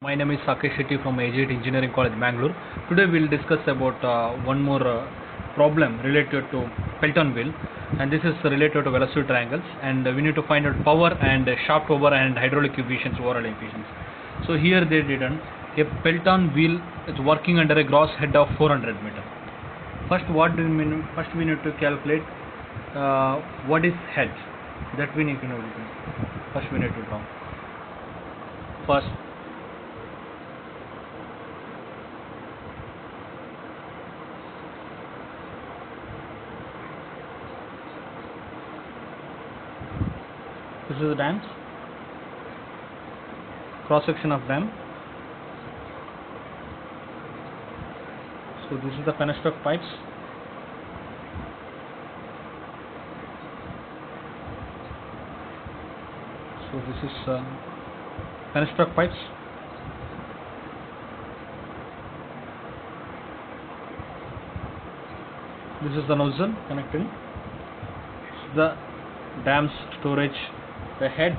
My name is Sakesh Shetty from AGT Engineering College, Bangalore. Today we will discuss about one more problem related to Pelton wheel, and this is related to velocity triangles, and we need to find out power and shaft over and hydraulic efficiency, overall efficiency. So here they didn't. A Pelton wheel is working under a gross head of 400 meter. First, what do you mean? First, we need to calculate what is head. That we need to know. First, we need to draw. First, this is the dams, cross section of dam. So this is the penstock pipes. So this is penstock pipes. This is the nozzle connecting. The dams storage, the heads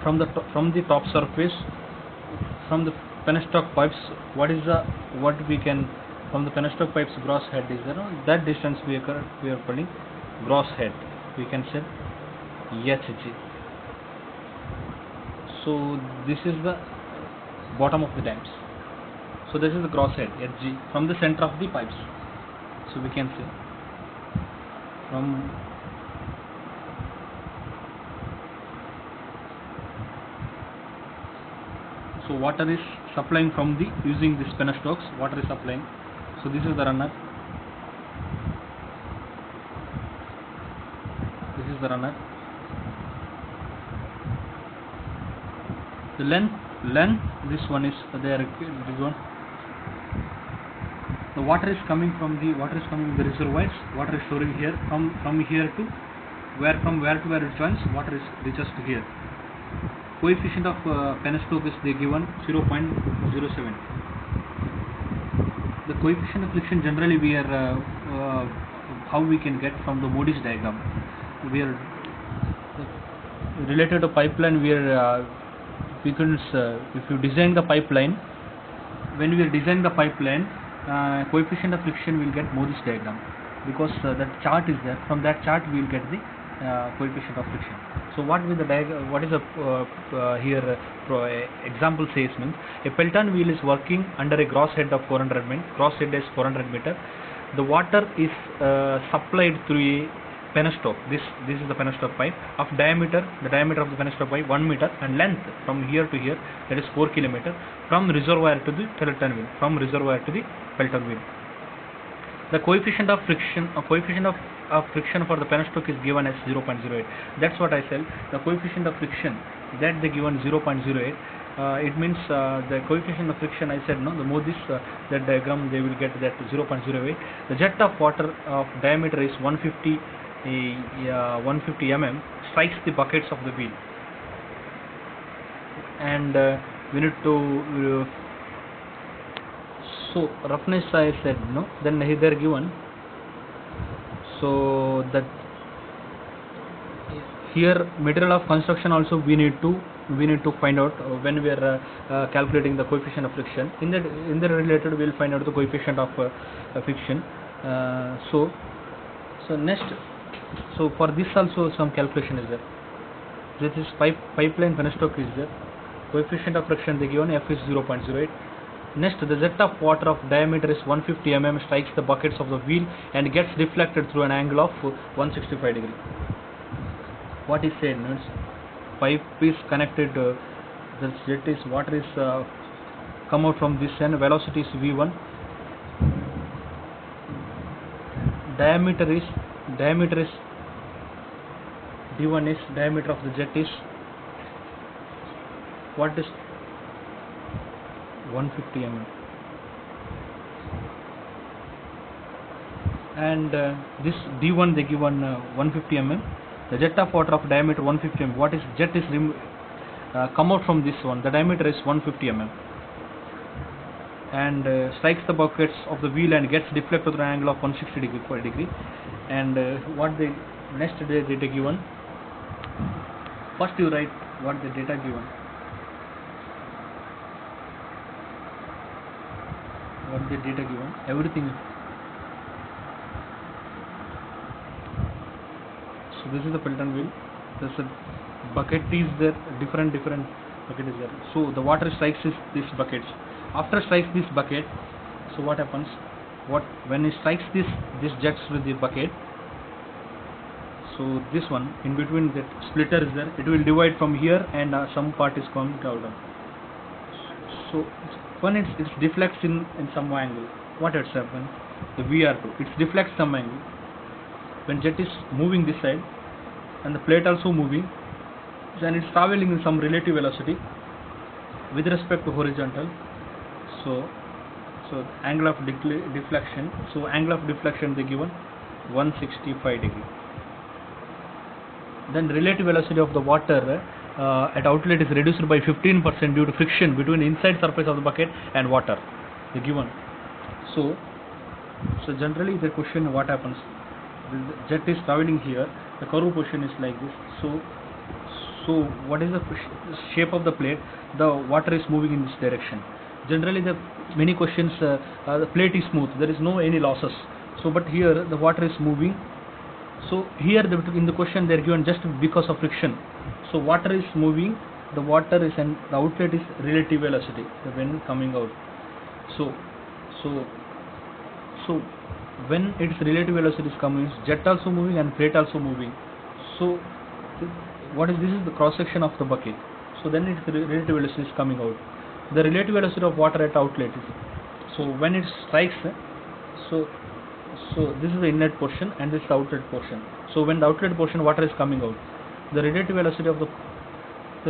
from the top surface, from the penstock pipes. What we can from the penstock pipes gross head is there? That distance we are calling gross head. We can say HG. So this is the bottom of the dams. So this is the gross head HG from the center of the pipes. So we can say from so water is supplying from the using this penstocks. Water is supplying. So this is the runner. This is the runner. The length. This one is there. This one. The water is coming from the the reservoirs. Water is storing here from here to where to where it joins. Water is reaches to here. Coefficient of penstock is they given 0.07. The coefficient of friction generally we are how we can get from the Modi's diagram. We are related to pipeline. We are if you design the pipeline, when we design the pipeline, coefficient of friction will get Modi's diagram, because that chart is there. From that chart we will get the coefficient of friction. So what is the here example says means a Pelton wheel is working under a gross head of 400 meter. Gross head is 400 meter. The water is supplied through a penstock. This is the penstock pipe of diameter. The diameter of the penstock pipe 1 meter, and length from here to here, that is 4 kilometer, from reservoir to the Pelton wheel. From reservoir to the Pelton wheel. The coefficient of friction for the penstock is given as 0.08. That's what I said. The coefficient of friction that they given 0.08. It means the coefficient of friction, I said no. The Modi's that diagram they will get that 0.08. The jet of water of diameter is 150 mm strikes the buckets of the wheel, and we need to so roughness I said no. Then they are given. So that here material of construction also we need to find out when we are calculating the coefficient of friction. In the related we will find out the coefficient of friction. So next, so for this also some calculation is there. This is pipeline penstock is there. Coefficient of friction they given F is 0.08. Next, the jet of water of diameter is 150 mm strikes the buckets of the wheel and gets deflected through an angle of 165 degree. What is said means pipe is connected. The jet is water is come out from this end. Velocity is v1. Diameter is d1 is diameter of the jet is what is 150 mm, and this d1 they given 150 mm. The jet of water of diameter 150 mm. What is jet is come out from this one. The diameter is 150 mm, and strikes the buckets of the wheel and gets deflected to an angle of 160 degree. And what the next they given first you write what the data given. What the data given, everything. So this is the Pelton wheel. There's a bucket is there, different bucket is there. So the water strikes this buckets. After strikes this bucket, so what happens? When it strikes this jets with the bucket, so this one in between, that splitter is there, it will divide from here, and some part is coming out. So when it deflects in some angle, what has happened? The VR2, it deflects some angle. When jet is moving this side and the plate also moving, then it's traveling in some relative velocity with respect to horizontal. So angle of deflection, so angle of deflection they given 165 degree. Then relative velocity of the water at outlet is reduced by 15% due to friction between the inside surface of the bucket and water, they given. So generally the question, what happens? The jet is traveling here, the curve position is like this. So what is the shape of the plate? The water is moving in this direction. Generally the many questions, the plate is smooth, there is no any losses. So but here the water is moving. So here in the question they are given just because of friction. So water is moving, the water is, and the outlet is relative velocity when coming out. So when its relative velocity is coming, jet also moving and plate also moving. So this is the cross section of the bucket. So then its relative velocity is coming out. The relative velocity of water at outlet is, so when it strikes, so this is the inlet portion and this is the outlet portion. So when the outlet portion water is coming out, the relative velocity of the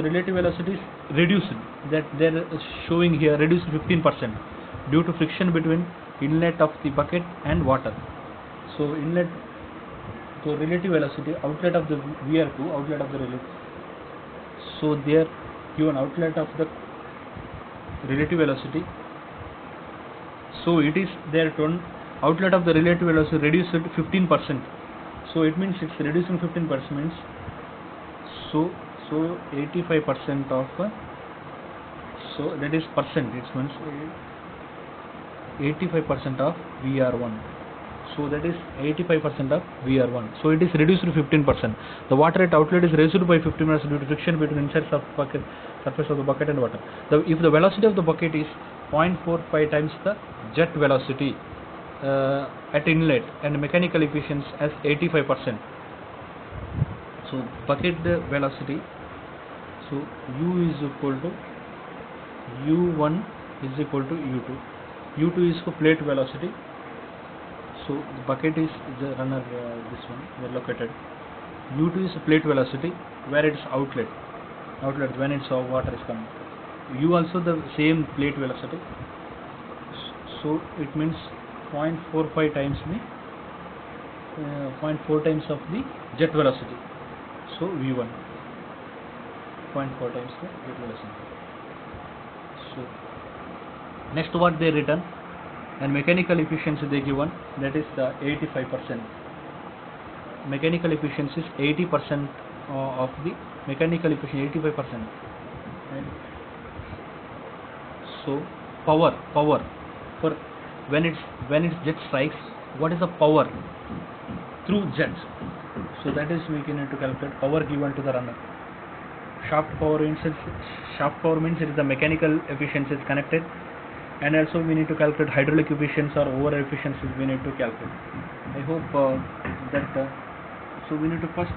relative velocity is reduced, that they are showing here, reduced 15% due to friction between inlet of the bucket and water. So inlet, so relative velocity, outlet of the VR2, outlet of the relative. So there given outlet of the relative velocity. So it is there to outlet of the relative velocity reduced 15%. So it means it's reducing 15% means so 85% of so that is percent, it means 85% of VR1. So that is 85% of VR1. So it is reduced to 15%. The water at outlet is reduced by 15% due to friction between inside surface of the bucket and water. If the velocity of the bucket is 0.45 times the jet velocity at inlet, and mechanical efficiency as 85%. So bucket velocity, so U is equal to U1 is equal to U2. U2 is for plate velocity. So the bucket is the runner, this one they are located. U2 is plate velocity where it is outlet when it's water is coming. U also the same plate velocity. So it means 0.45 times the 0.4 times of the jet velocity. So V1 0.4 times the jet velocity. So next what they written, and mechanical efficiency they given, that is the 85%. Mechanical efficiency is 80% of the mechanical efficiency, 85%. Right? So power for when its jet strikes, what is the power through jets? So that is we can need to calculate power given to the runner. Shaft power means it is the mechanical efficiency is connected, and also we need to calculate hydraulic efficiency or over efficiency we need to calculate. I hope that so we need to first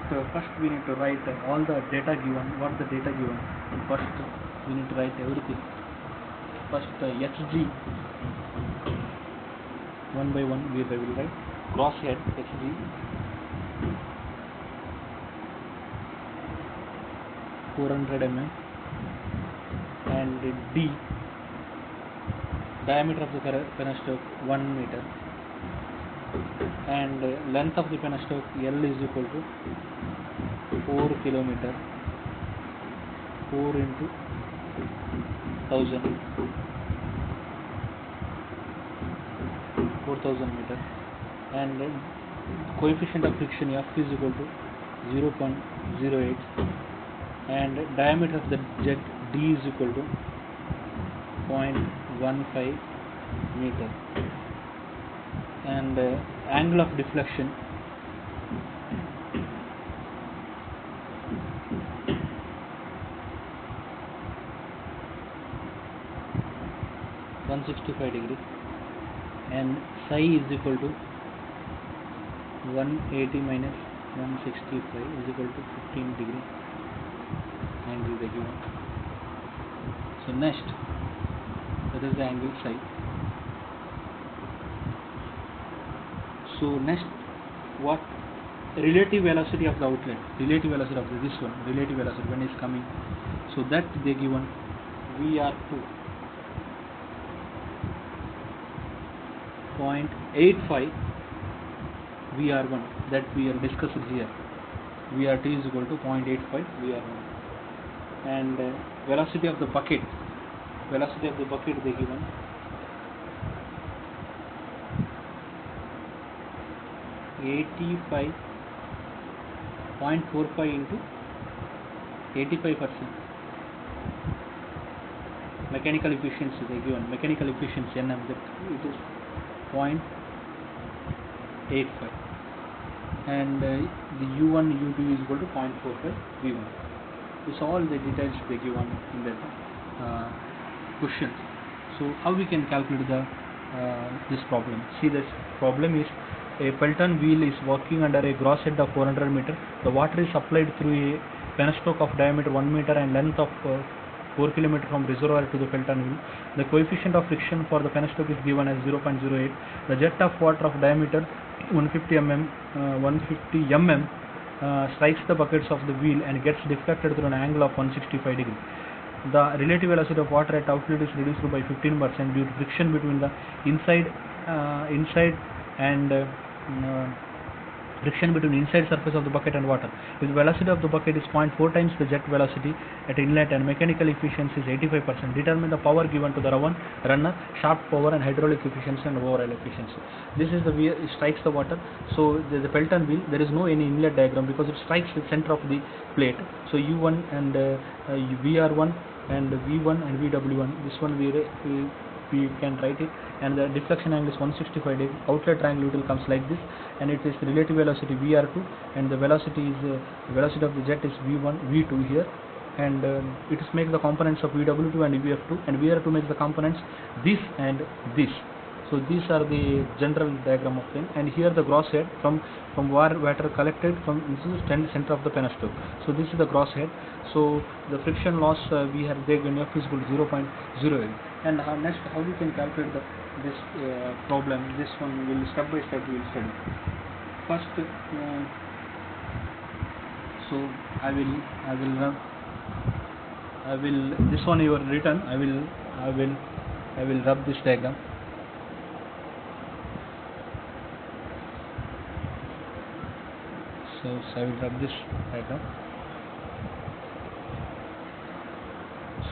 we need to write all the data given, what the data given. First we need to write everything. First HG, one by one we will write cross head HG, (400 mm) and D, diameter of the penstock 1 meter, and length of the penstock L is equal to 4 kilometer, 4 into 1000, 4000 meter, and coefficient of friction F is equal to 0.08, and diameter of the jet D is equal to 0.15 meter, and angle of deflection (165°), and psi is equal to 180 minus 165 is equal to 15° angle they given. So next, that is the angle psi. So next, what relative velocity of the outlet, relative velocity of this one, relative velocity when it's coming, so that they given VR2 0.85 VR1, that we are discussing here. VR2 is equal to 0.85 VR1, and velocity of the bucket they given 0.45 into 85%. Mechanical efficiency they given, mechanical efficiency Nm, that it is 0.85, and the U1 U2 is equal to 0.45 V1. This all the details they given in that question. So how we can calculate the this problem? See, this problem is a Pelton wheel is working under a gross head of 400 meter. The water is supplied through a penstock of diameter 1 meter and length of 4 km from reservoir to the Pelton wheel. The coefficient of friction for the penstock is given as 0.08. The jet of water of diameter 150 mm strikes the buckets of the wheel and gets deflected through an angle of 165°. The relative velocity of water at outlet is reduced by 15% due to friction between the inside surface of the bucket and water. If the velocity of the bucket is 0.4 times the jet velocity at inlet and mechanical efficiency is 85%, determine the power given to the runner, shaft power, and hydraulic efficiency and overall efficiency. This is the wheel, it strikes the water. So the Pelton wheel, there is no any inlet diagram because it strikes the center of the plate. So U1 and VR1 and V1 and VW1, this one we can write it, and the deflection angle is 165°. Outlet triangle comes like this, and it is the relative velocity VR2, and the velocity is velocity of the jet is V1 V2 here, and it is make the components of VW2 and VF2, and VR2 makes the components this and this. So these are the general diagram of them, and here the gross head from where water collected from, this is the center of the penstock. So this is the gross head. So the friction loss we have taken F is equal to 0.08. And next, how we can calculate this problem? This one will step by step we will study. First, so I will this one you are written. I will rub this diagram. So I will rub this diagram.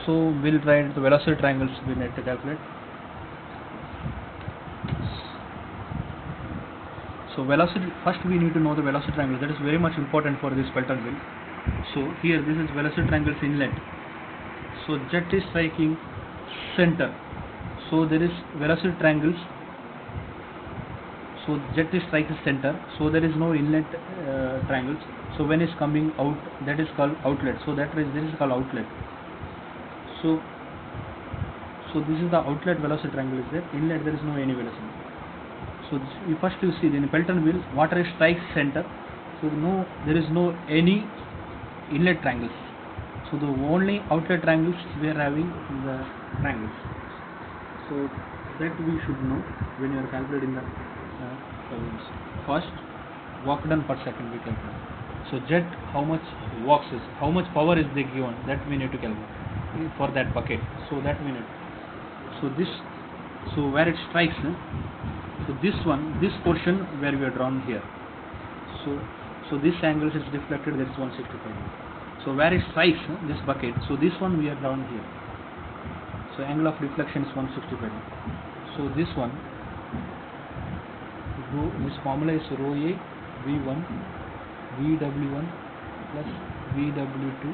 So we'll write the velocity triangles we need to calculate. So velocity, first we need to know the velocity triangle. That is very much important for this Pelton wheel. So here this is velocity triangles inlet. So jet is striking center. So there is velocity triangles. So jet is striking center. So there is no inlet triangles. So when it's coming out, that is called outlet. So this is called outlet. So this is the outlet velocity triangle is there. Inlet there is no any velocity. So first you see in Pelton wheel water strikes center. So there is no any inlet triangles. So the only outlet triangles we are having the triangles. So that we should know when you are calculating the problems. First, work done per second we calculate. So jet, how much works is, how much power is they given, that we need to calculate for that bucket. So that we need. So where it strikes, so this portion where we are drawn here. So this angle is deflected, that is 165. So where it strikes this bucket, so this one we are drawn here. So angle of deflection is 165. So this one, this formula is rho A V1 VW1 plus VW2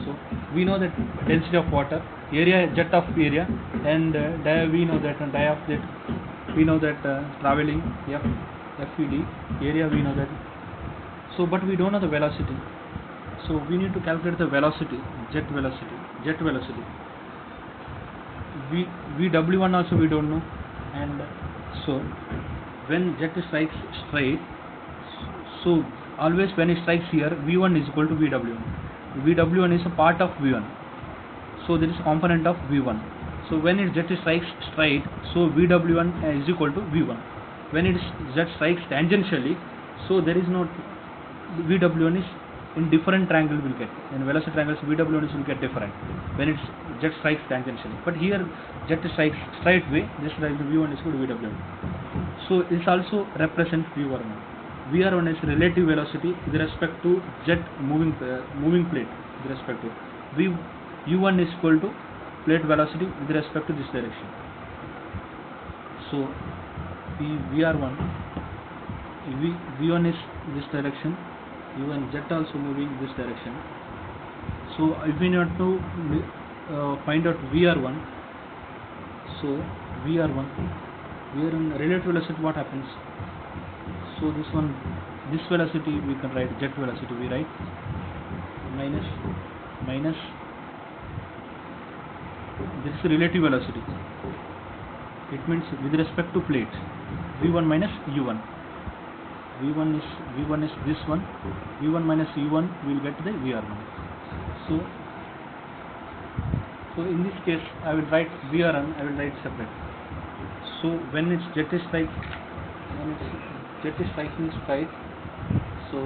So we know that density of water, area, jet of area, and we know that die of jet, we know that traveling FED, area we know that. So but we don't know the velocity. So we need to calculate the velocity, jet velocity. VW1 also we don't know, and so when jet strikes straight, so always when it strikes here, V1 is equal to VW1. VW1 is a part of V1, so there is a component of V1. So when its jet strikes straight, so VW1 is equal to V1. When its jet strikes tangentially, so there is no VW1 is in different triangle will get. In velocity triangles, VW1 is will get different when its jet strikes tangentially. But here jet strikes straight way, this V1 is equal to VW1. So this also represents VR1. VR1 is relative velocity with respect to jet moving plate with respect to U1 is equal to plate velocity with respect to this direction. So VR1 V1 is this direction, U1 jet also moving this direction. So if we need to find out VR1, so VR1 relative velocity, what happens? So this velocity we can write, jet velocity we write minus this is relative velocity. It means with respect to plate, V1 minus U1. V1 is this one. V1 minus U1 will get the VR1. So in this case I will write VR1, I will write separate. So when its jet is striking straight, so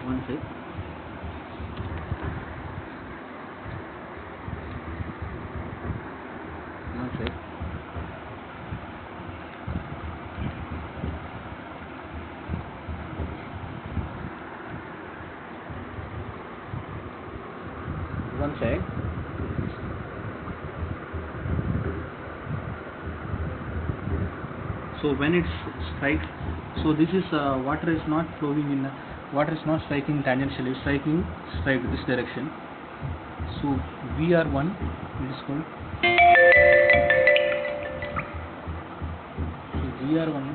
one sec. So when it strikes, so this is water is not flowing in, water is not striking tangentially, it's striking straight this direction. So VR1 is called, so VR1,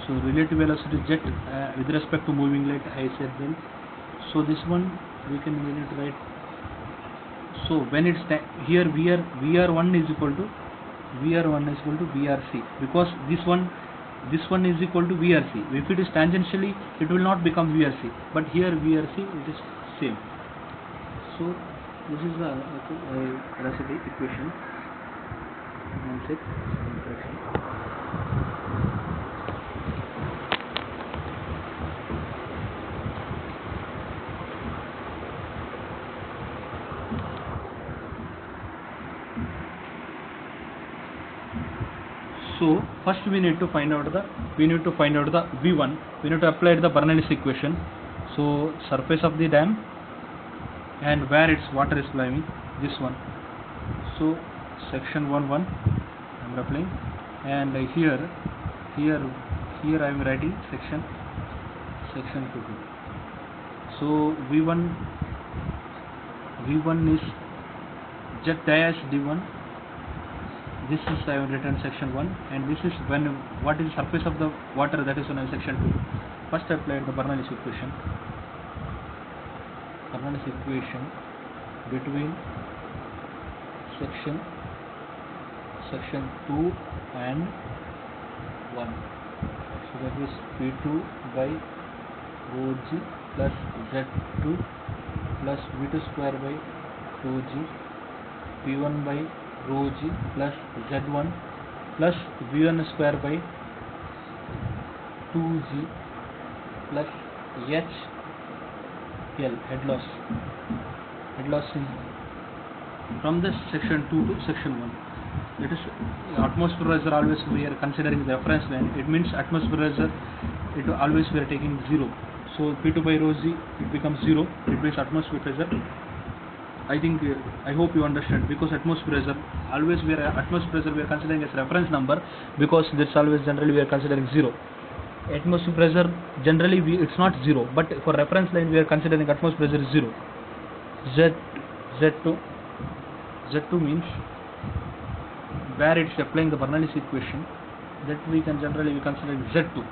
so relative velocity jet with respect to moving light, I said then. So this one we can immediately write. So when it's here VR1 is equal to VRC, because this one is equal to VRC. If it is tangentially, it will not become VRC, but here VRC it is same. So this is the velocity equation. So first we need to find out the V1. We need to apply the Bernoulli's equation. So surface of the dam and where its water is flowing, this one. So section 1 I am applying, and here I am writing section 2. So V1 is jet dash D1. This is I have written section 1, and this is what is surface of the water, that is on section 2. First I applied the Bernoulli's equation. Between section 2 and 1. So that is P2 by rho g plus Z2 plus V2 square by rho g, P1 by rho g plus Z1 plus V1 square by 2g plus HL, head loss in from this section 2 to section 1. It is atmosphere pressure, always we are considering the reference line. It means atmosphere pressure, it always we are taking 0. So P2 by rho g, it becomes 0. It means atmosphere pressure I think I hope you understand, because atmosphere pressure, always we are atmosphere pressure we are considering as reference number, because that's always generally we are considering 0. Atmosphere pressure generally it's not 0, but for reference line we are considering atmosphere pressure is 0. Z2 means where it's applying the Bernoulli equation, that we can generally we considering Z2.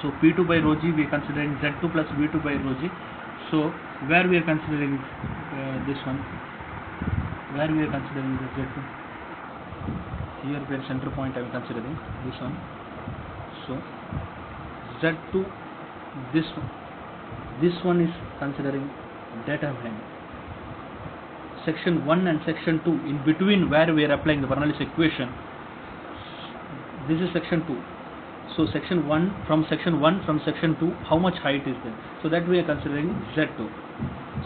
So P2 by rho g we are considering Z2 plus V2 by rho g. So where we are considering this one, where we are considering the Z2, here where center point I am considering this one. So Z2, this one is considering data line. Section 1 and section 2, in between where we are applying the Bernoulli equation, this is section 2. So section 1, from section 2, how much height is there? So that we are considering Z2.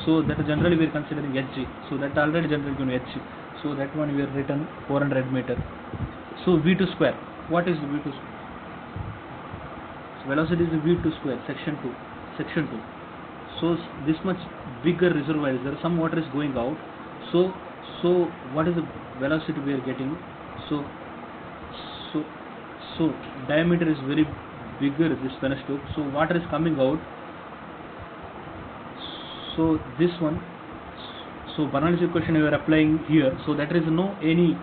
So that generally we are considering Hg. So that already generally given Hg. So that one we have written 400 meter. So V2 square. What is V2 square? So velocity is V2 square, section 2. So this much bigger reservoir is there, some water is going out. So what is the velocity we are getting? So diameter is very bigger, this penstoke. So water is coming out. So this one, so Bernoulli equation we are applying here. So that is no any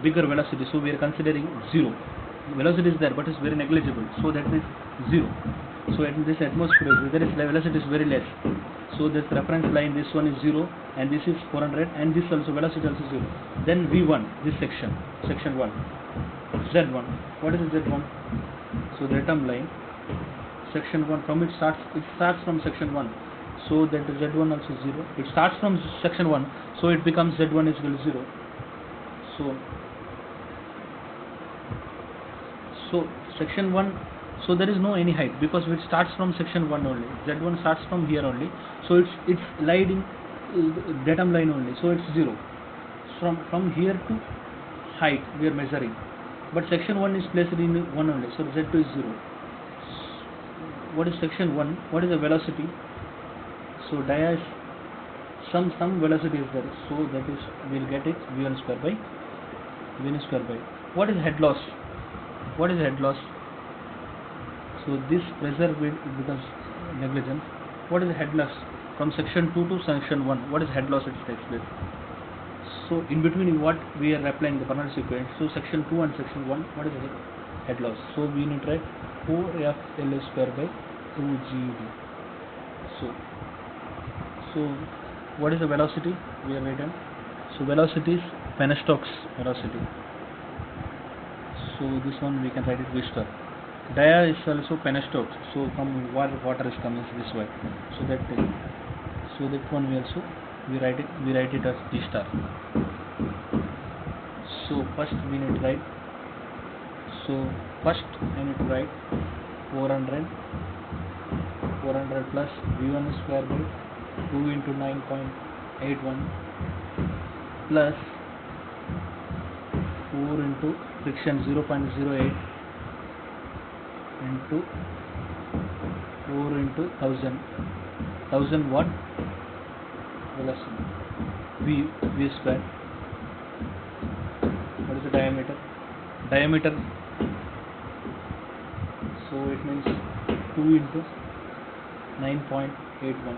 bigger velocity. So we are considering 0. Velocity is there, but it's very negligible. So that is 0. So at this atmosphere, there is velocity is very less. So this reference line, this one is 0, and this is 400, and this also velocity also 0. Then V1, this section 1. Z1. What is Z1? So the atom line, section 1. From it starts from section 1. So that Z1 also 0. It starts from section 1, so it becomes Z1 is equal to 0. So section 1. So there is no any height, because it starts from section 1 only. Z1 starts from here only. So it's lighting datum line only. So it's 0. From here to height we are measuring. But section 1 is placed in 1 only. So Z2 is 0. What is section 1? What is the velocity? So dia is some velocity is there. So that is we'll get it V1 square by. What is head loss? So this pressure becomes negligent. What is the head loss? From section 2 to section 1, what is head loss it takes place? So in between what we are applying the Bernoulli equation. So section 2 and section 1, what is the head loss? So we need to write 4FLA square by 2GD. So what is the velocity we have written? So velocity is Penstoke's velocity. So this one we can write it V star. Dia is also Penstoke. So from water is coming this way. So that one we write it as D star. So first we need to write. So first I need to write 400 plus V1 square by 2 into 9.81 plus 4 into friction 0.08 into 4 into 1000 watt velocity V square. What is the diameter? So it means 2 into 9.81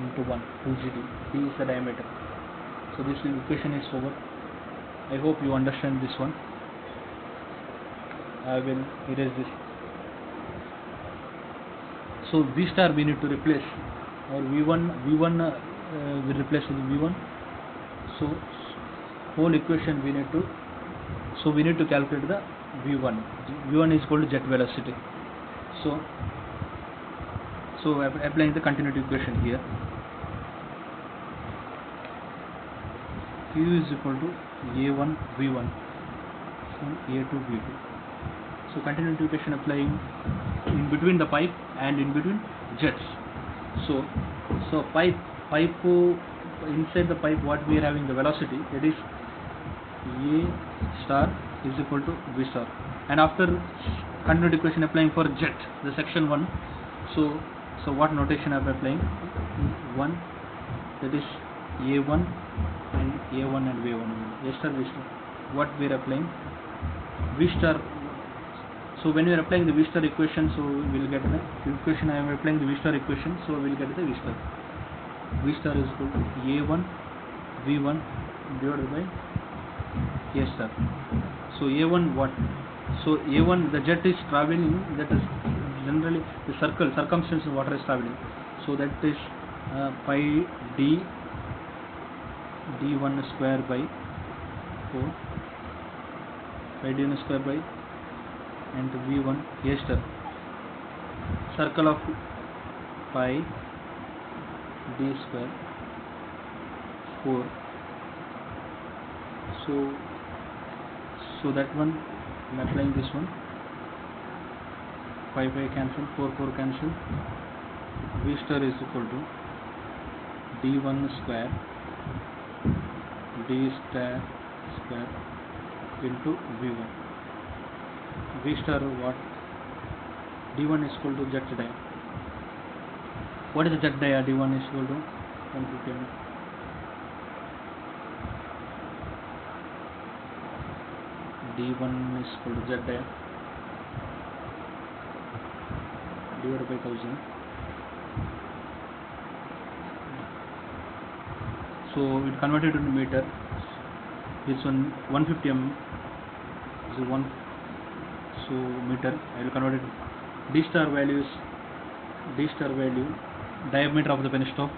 into 1 2GD. D is the diameter. So this equation is over. I hope you understand this one. I will erase this. So V star we need to replace, or V1 will replace with V1. So whole equation we need to calculate the V1. V1 is equal to jet velocity. So applying the continuity equation here. Q is equal to A1 V1 from A2 V2. So continuity equation applying in between the pipe and in between jets. So pipe inside the pipe, what we are having the velocity, that is A star is equal to V star. And after continuity equation applying for jet, the section 1. So what notation I am applying? 1 that is A1 and A1 and V1. A star, V star. What we are applying? V star. So when we are applying the V star equation, so we will get the equation. I am applying the V star equation, so we will get the V star. V star is equal to A1 V1 divided by A star. So A1 what? So A1, the jet is traveling, that is generally the circumference of water is traveling. So that is pi d d1 square by 4, pi d1 square by, and V1 A star, circle of pi d square 4. So that one I am applying this one. Pi cancel, 4 cancel. V star is equal to d1 square d star square into V1. V star what? D1 is equal to jet dia. What is the jet dia? D1 is equal to 150 mm. D1 is equal to jet dia divided by 1000. So it converted into meter. This one 150 mm is 1. So meter. I will convert it. D star value, diameter of the penstock.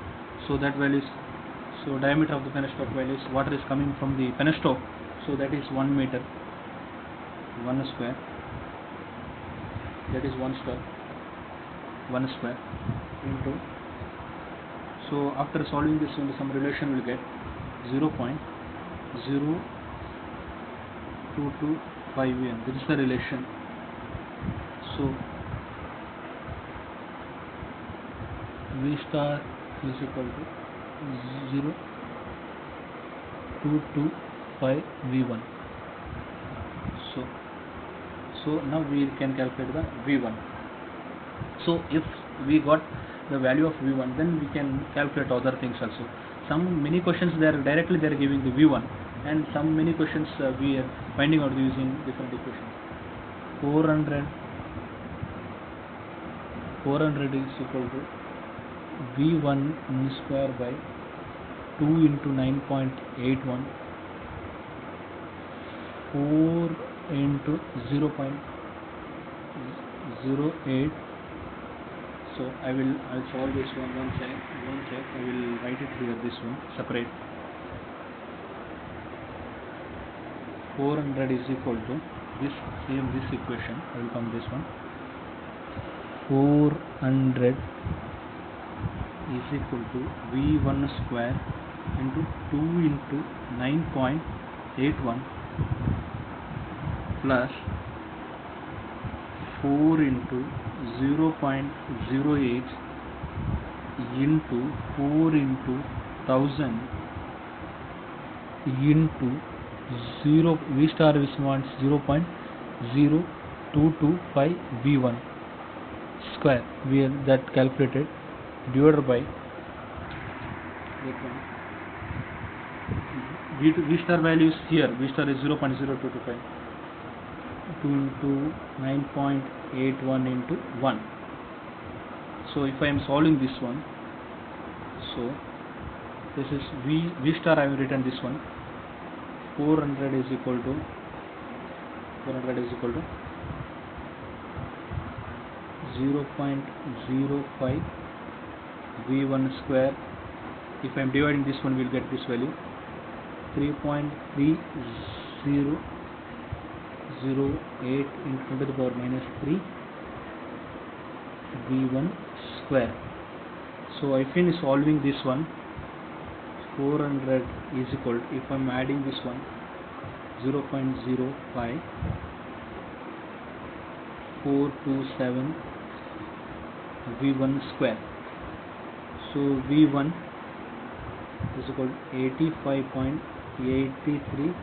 So that value is, so diameter of the penstock value is water is coming from the penstock. So that is 1 meter, 1 square. That is 1 star, 1 square into. So after solving this one, some relation will get 0.0225 This is the relation. So V star is equal to 0.225 V1. So now we can calculate the V1. So if we got the value of V1, then we can calculate other things also. Some many questions they are directly giving the V1, and some many questions we are finding out using different equations. 400 is equal to V1 square by 2 into 9.81, 4 into 0.08. So I'll solve this one check. I will write it here, this one separate. 400 is equal to this equation. I will come this one. 400 is equal to V1 square into 2 into 9.81 plus 4 into 0.08 into 4 into 1000 into 0 V star is wants 0.0225 V1 square. We have that calculated, divided by V star value is here. V star is 0.0225. 2 into 9.81 into 1. So if I am solving this one, so this is V star. I have written this one. 400 is equal to 0.05 V1 square. If I am dividing this one, we will get this value 3.3008 into 10 to the power minus 3 V1 square. So I finish solving this one. 400 is equal to, if I am adding this one, 0.05 427 V1 square. So V1 is equal to 85.83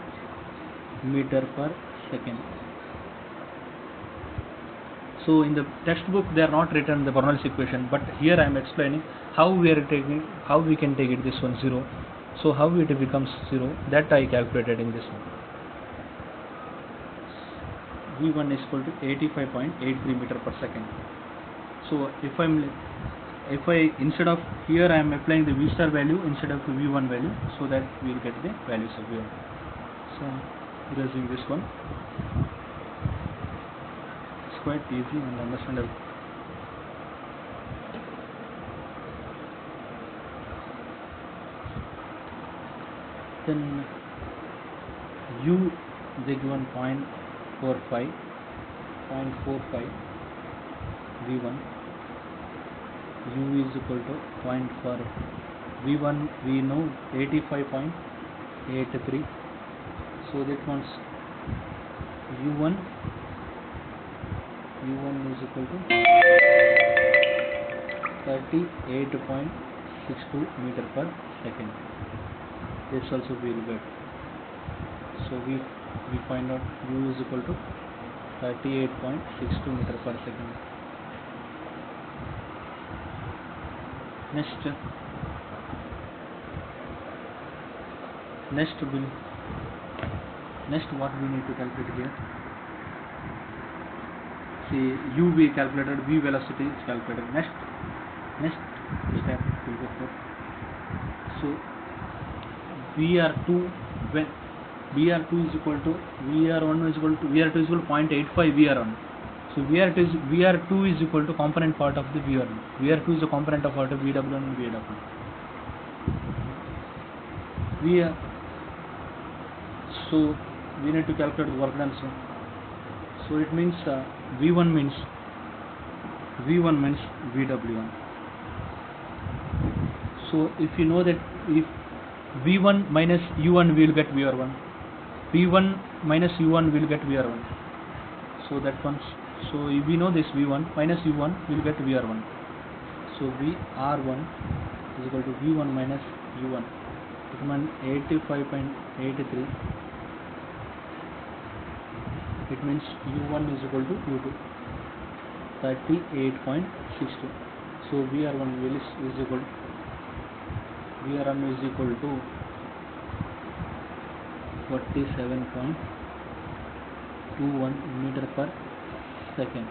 meter per second. So in the textbook they are not written the Bernoulli's equation, but here I am explaining how we are taking, how we can take it this one 0. So how it becomes 0, that I calculated in this one. V1 is equal to 85.83 meter per second. So if I instead of here I am applying the V star value instead of the V1 value, so that we will get the values of V1. So erasing this one, it's quite easy and understandable. Then U, they given 0.45 V1, U is equal to 0.4, V1 we know 85.83, so that means U1 is equal to 38.62 meter per second. This also we will get. So we find out U is equal to 38.62 meter per second. Next what we need to calculate here. See, U we calculated, V velocity is calculated. Next step will go for. So VR2, when VR2 is equal to VR1 is equal to VR2 is equal to 0.85 VR1. So VR2 is equal to component part of the VR1. VR2 is a component of part of VW1 and VW. So we need to calculate the work done. So it means V1 means VW1. So if you know that if V1 minus U1 we will get VR1, V1 minus U1 will get VR1. So that one. So if we know this V1 minus U1 will get VR1. So VR1 is equal to V1 minus U1. It means 85.83. It means U1 is equal to U2, 38.62. So VR1 is equal to VR1 is equal to 47.21 meter per second.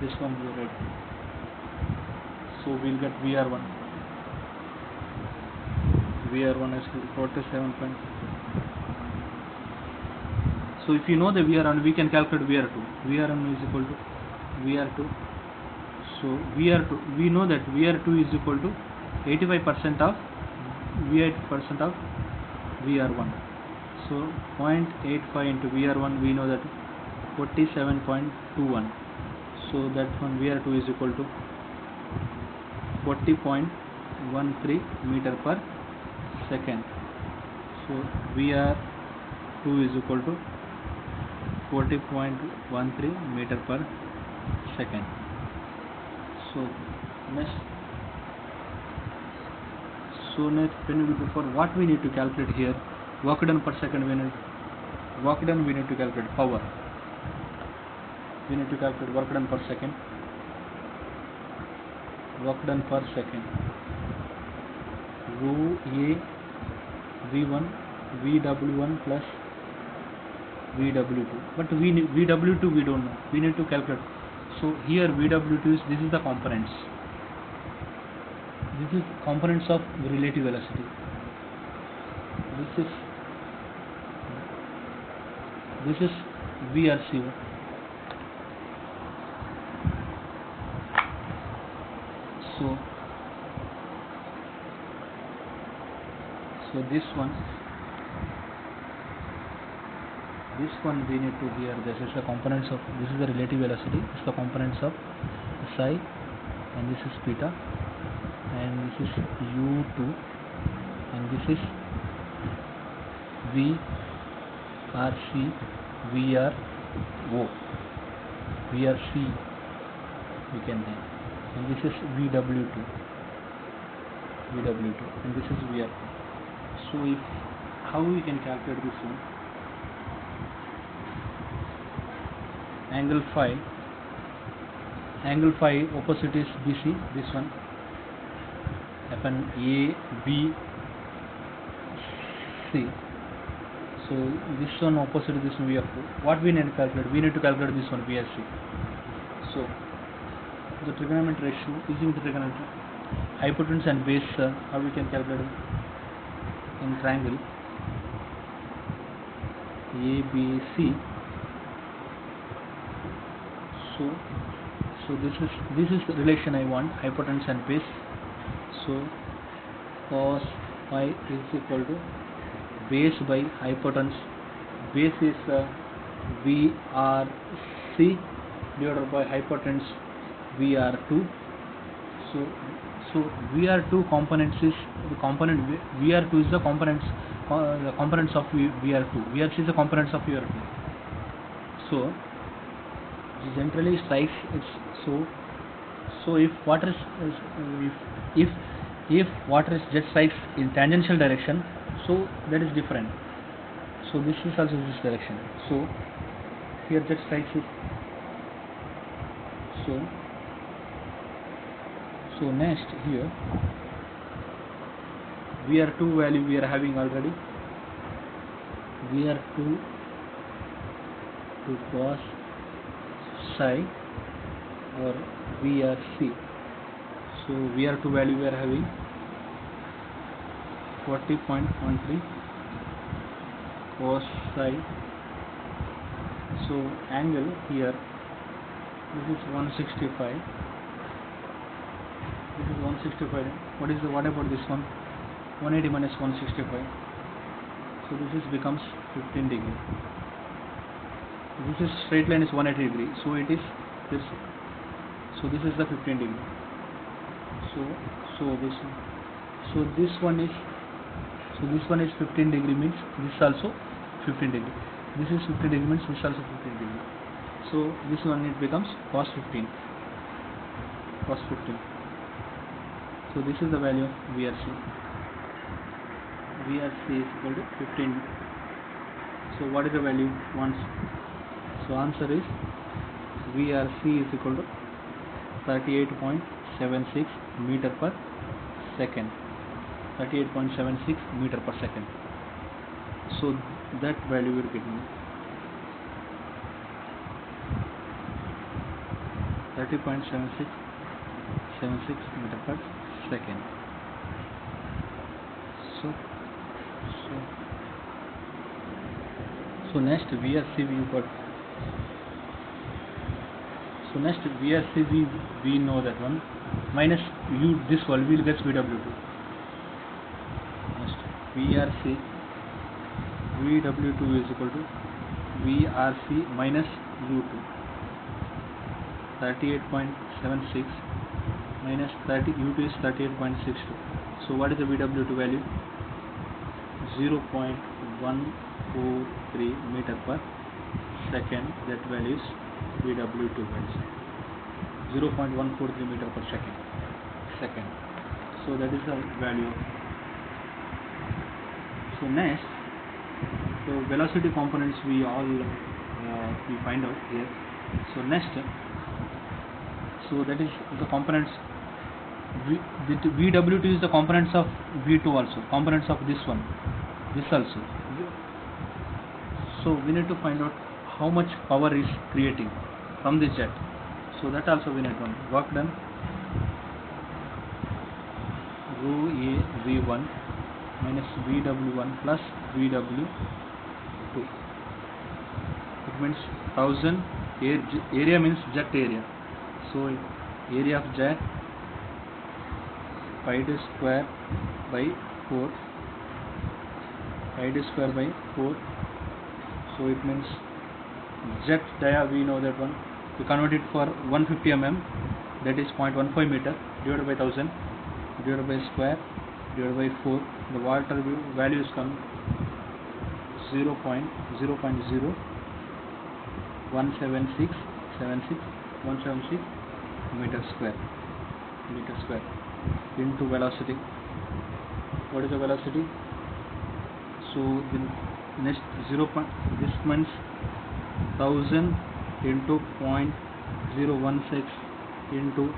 This one you read. So we'll get VR1. VR1 is 47. So if you know the VR1, we can calculate VR2. VR1 is equal to VR2. So VR2, we know that VR2 is equal to 85% of VR1. So 0.85 into VR1, we know that 47.21. So that one VR2 is equal to 40.13 meter per second. So VR2 is equal to 40.13 meter per second. So next, for what we need to calculate here, work done per second. We need to calculate power. We need to calculate work done per second. Work done per second. Rho A V1 VW1 plus VW2. But VW2 we don't know. We need to calculate. So here VW2 is, this is the components. This is components of relative velocity. This is VRCO. So this one we need to here. This is the components of, this is the relative velocity. This is the components of psi, and this is theta, and this is U2, and this is VRC, VRO, VRC we can name, and this is VW2, and this is VR. So if how we can calculate this one? Angle phi angle phi opposite is BC, this one, FN A B C. So this one opposite this one VF. What we need to calculate? We need to calculate this one VSC. So the trigonometry ratio, using the trigonometry, hypotenuse and base, how we can calculate in triangle ABC. So this is the relation I want, hypotenuse and base. So cos phi is equal to base by hypotenuse. Base is VRC divided by hypotenuse VR2. So VR2 components is the component, VR2 is the components of VR2. VRC is the components of VR2. So generally strikes it's so if water is if water is jet strikes in tangential direction, so that is different. So this is also this direction. So here jet strikes is so next here VR2 value we are having already. VR2 to cos psi or VRC. So VR2 value we are having 40.13 cos psi. So angle here, this is 165. This is 165. What about this one? 180 minus 165. So this is becomes 15 degree. This is straight line is 180 degree. So it is this. So this is the 15 degree. So this one is 15 degree, means this also 15 degree. This is 15 degree, means this also 15 degree. So this one it becomes cos 15. So this is the value of VRC. VRC is equal to 15. So what is the value once? So answer is VRC is equal to 38.76 meter per second. 38.76 meter per second. So that value will get me 30.76 meter per second. So next VRC we got. So next VRC we know that one, minus U this one will get VW2. Next VRC VW2 is equal to VRC minus U2. 38.76 minus 30, U2 is 38.62. So what is the VW2 value? 0.143 meter per second. That value is VW2 value. 0.143 meter per second. So that is the value. So next, so velocity components we find out here. So next, so that is the components. VW2 is the components of V2 also, components of this one, this also. So we need to find out how much power is creating from this jet. So that also we need to know. Work done. Rho A V1 minus VW1 plus VW2. It means 1000. Area means jet area. So area of jet pi d square by 4. Pi d square by 4. So it means jet dia, we know that one. We convert it for 150 mm, that is 0.15 meter, divided by 1000, divided by square, divided by 4. The water values come 0.176 meter square into velocity. What is the velocity? So the next 0. This means 1000 into 0.016 into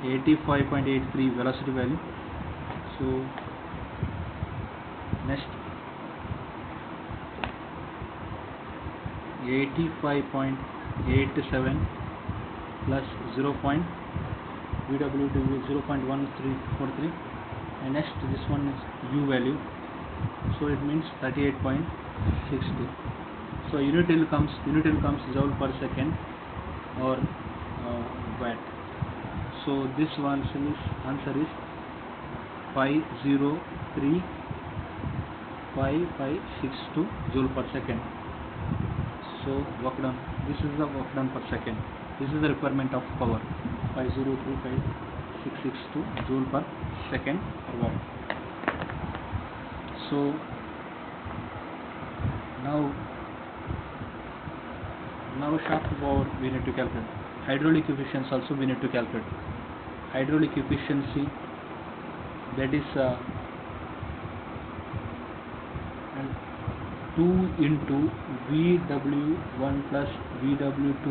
85.83 velocity value. So next 85.87 plus 0. VW to 0.1343, and next this one is U value, so it means 38.62. So unit comes joule per second or watt. So this one answer is 5035562 joule per second. So work done. This is the work done per second. This is the requirement of power, 5035662 joule per second per watt. So now shaft power we need to calculate. Hydraulic efficiency also we need to calculate. Hydraulic efficiency, that is 2 into VW1 plus VW2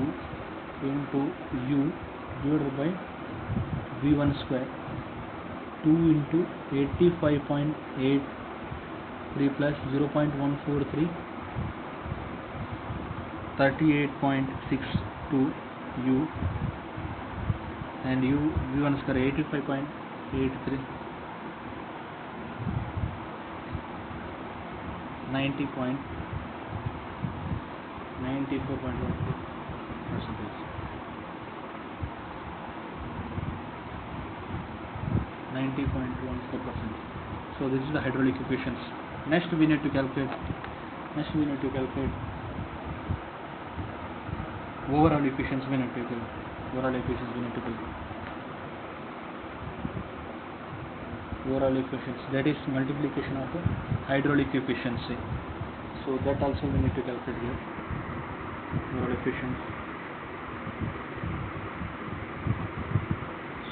into U divided by V1 square, 2 into 85.83 plus 0.143, 38.62 U, and U V1 square 85.83, 94.14%. 90.14%. So this is the hydraulic efficiency. Next we need to calculate overall efficiency. Overall efficiency, that is multiplication of the hydraulic efficiency. So that also we need to calculate here. Overall efficiency.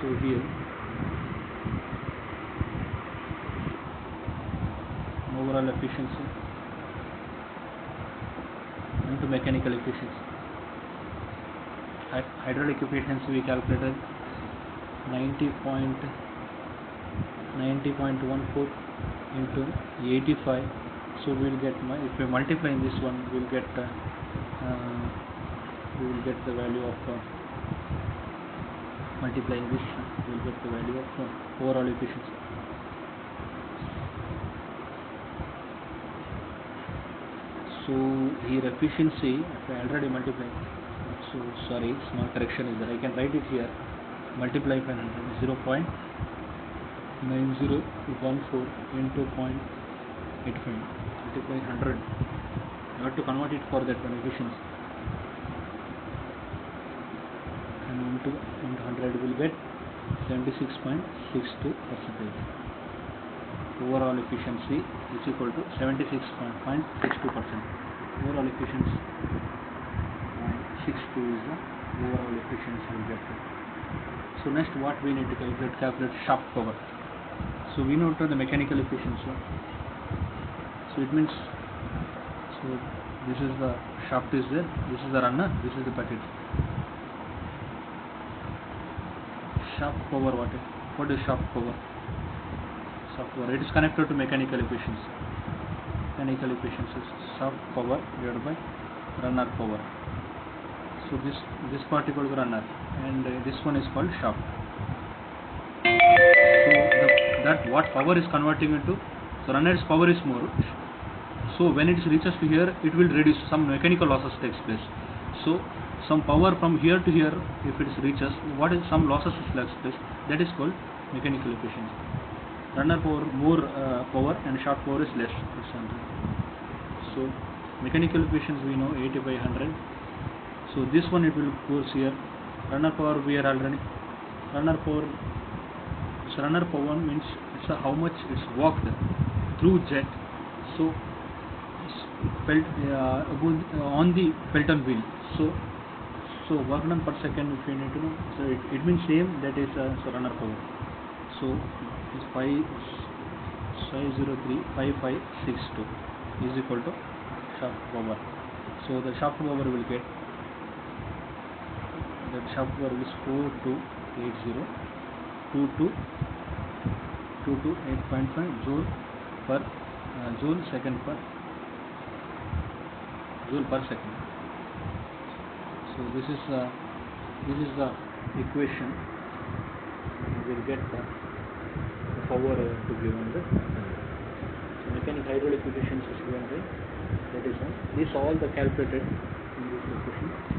So here overall efficiency into mechanical efficiency. Hydraulic efficiency we calculated 90.14 into 85. So we will get, if we multiply in this one, we will get the value of multiplying this, we will get the value of overall efficiency. So here efficiency, if I already multiply, so sorry, small correction is there. I can write it here, multiply by 0.9014 into 0.85, multiply 100. You have to convert it for that one efficiency, and into 100 will get 76.62%. Overall efficiency is equal to 76.62%. Overall efficiency 0.62 is the overall efficiency we get. So next what we need to calculate shaft power. So we know the mechanical efficiency. So it means, so this is the shaft is there, this is the runner, this is the bucket. Shaft power, what is shaft power? It is connected to mechanical efficiency. Shaft power divided by runner power. So this part equal to runner, and this one is called shaft. So that what power is converting into, so runner's power is more. So when it reaches to here, it will reduce, some mechanical losses takes place. So some power from here to here, if it reaches, what is some losses takes place, that is called mechanical efficiency. Runner power more power, and shaft power is less. So mechanical efficiency we know 80 by 100. So this one it will goes here. Runner power we are already. Runner power means it's how much it's walked through jet. So felt on the Pelton wheel. So work done per second if you need to know. So it means same, that is so runner power. So it's 5035562 is equal to shaft power. So the shaft power will get, that shaft power is 42 8.5 joule per second. So this is the equation. We will get the power to given the mechanical hydraulic efficiency is given by that is one. These all the calculated in this equation.